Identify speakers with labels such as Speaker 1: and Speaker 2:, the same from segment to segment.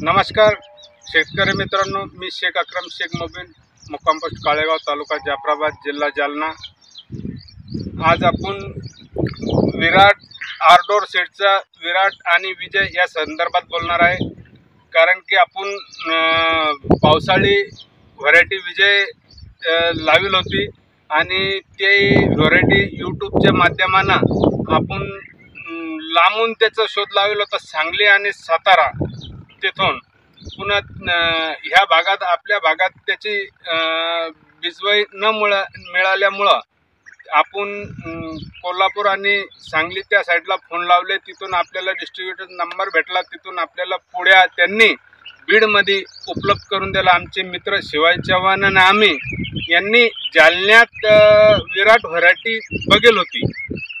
Speaker 1: नमस्कार शेतकरी मित्रांनो, मी शेख अक्रम शेख मोबिन, मुक्काम पोस्ट काळेगाव, तालुका जाफराबाद, जिल्हा जालना। आज आपण विराट आर्डोर सेटचा विराट आणि विजय या संदर्भात बोलणार आहे। कारण की आपण पावसाळी व्हरायटी विजय लावली होती आणि ते व्हरायटी यूट्यूबच्या माध्यमानं आपण लांबून त्याचा शोध लावला होता, सांगली आणि सातारा तिथून। पुन्हा ह्या भागात आपल्या भागात त्याची बिजवाई न मिळाल्यामुळं आपण कोल्हापूर आणि सांगली त्या साईडला फोन लावले। तिथून आपल्याला डिस्ट्रीब्युटर नंबर भेटला, तिथून आपल्याला पुढे त्यांनी बीडमध्ये उपलब्ध करून दिला। आमचे मित्र शिवाय चव्हाण आणि आम्ही यांनी जालन्यात विराट व्हरायटी बघेल होती,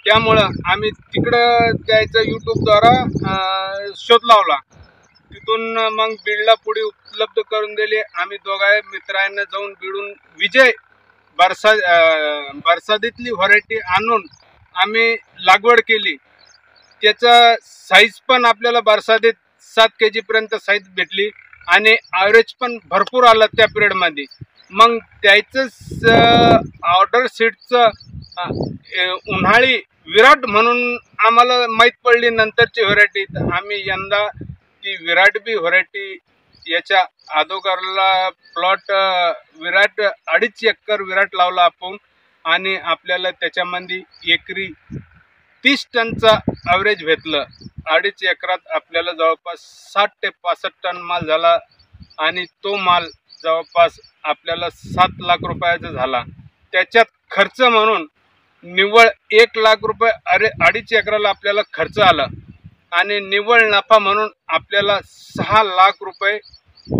Speaker 1: त्यामुळं आम्ही तिकडं त्याचा यूट्यूबद्वारा शोध लावला। तिथून मग बीडला पुढे उपलब्ध करून दिले। आम्ही दोघा मित्रांना जाऊन बीडून विजय बरसातीतली व्हरायटी आणून आम्ही लागवड केली। त्याचा साईज पण आपल्याला बरसातीत 7 kg पर्यंत साईज भेटली आणि ॲव्हरेज पण भरपूर आलं त्या पिरियडमध्ये। मग त्याचंच ऑर्डर सीटचं उन्हाळी विराट म्हणून आम्हाला माहीत पडली नंतरची व्हरायटी। आम्ही यंदा ती विराट बी व्हरायटी याच्या अगोदरला प्लॉट विराट 2.5 एकर विराट लावला आपण आणि आपल्याला त्याच्यामध्ये एकरी 30 टनचा ॲव्हरेज भेटलं। 2.5 एकरात आपल्याला जवळपास 60 ते 65 टन माल झाला आणि तो माल जवळपास आपल्याला 7 लाख रुपयाचा झाला। त्याच्यात खर्च म्हणून निव्वळ 1 लाख रुपये 2.5 एकराला आपल्याला खर्च आला आणि निव्वळ नफा म्हणून आपल्याला 6 लाख रुपये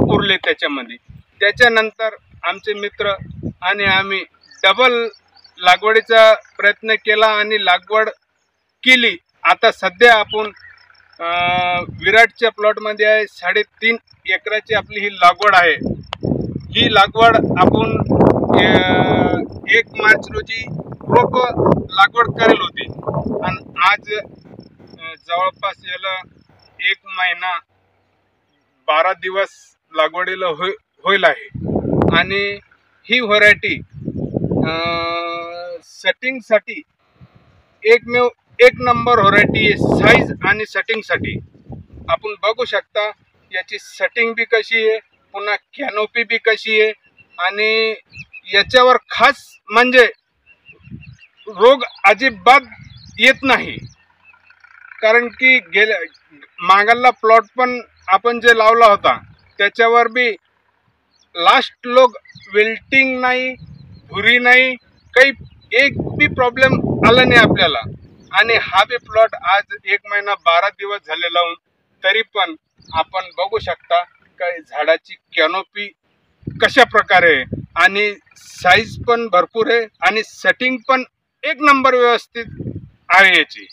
Speaker 1: उरले त्याच्यामध्ये। त्याच्यानंतर आमचे मित्र आणि आम्ही डबल लागवडीचा प्रयत्न केला आणि लागवड केली। आता सध्या आपण विराटच्या प्लॉटमध्ये आहे। 3.5 एकराची आपली ही लागवड आहे। ही लागवड आपण 1 मार्च रोजी रोप लागवड करेल होती आणि आज जवळपास याला 1 महिना 12 दिवस लागवडीला होईल आहे। आणि ही व्हरायटी सेटिंगसाठी एक नंबर व्हरायटी आहे। साईज आणि सेटिंगसाठी आपण बघू शकता, याची सेटिंग बी कशी आहे, पुन्हा कॅनोपी बी कशी आहे आणि याच्यावर खास म्हणजे रोग अजिबात येत नाही। कारण की मागला प्लॉट पण आपण जे लावला होता त्याच्यावर बी लास्ट लोक वेल्टिंग नाही, भुरी नाही, काही एक बी प्रॉब्लेम आला नाही आपल्याला। आणि हा बी प्लॉट आज 1 महिना 12 दिवस झाले लावून, तरी पण आपण बघू शकता काही झाडाची कॅनोपी कशा प्रकारे आहे आणि साईज पण भरपूर आहे आणि सेटिंग पण 1 नंबर व्यवस्थित आहे याची।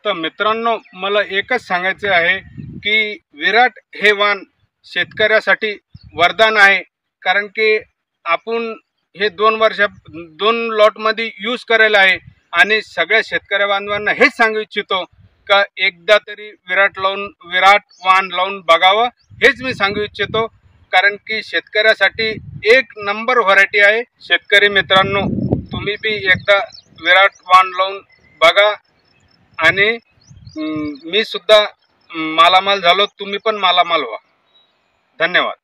Speaker 1: तर मित्रांनो, मला एकच सांगायचे आहे की विराट हे वाण शेतकऱ्यासाठी वरदान आहे। कारण की आपण हे 2 लॉटमध्ये यूज करायला आहे आणि सगळ्या शेतकरी बांधवांना हेच सांगू इच्छितो का एकदा तरी विराट वाण लावून बघावं, हेच मी सांगू इच्छितो। कारण की शेतकऱ्यासाठी 1 नंबर व्हरायटी आहे। शेतकरी मित्रांनो, तुम्ही बी एकदा विराट वाण लावून बघा आणि मी सुद्धा मालामाल झालो, तुम्ही पण मालामाल व्हा। धन्यवाद।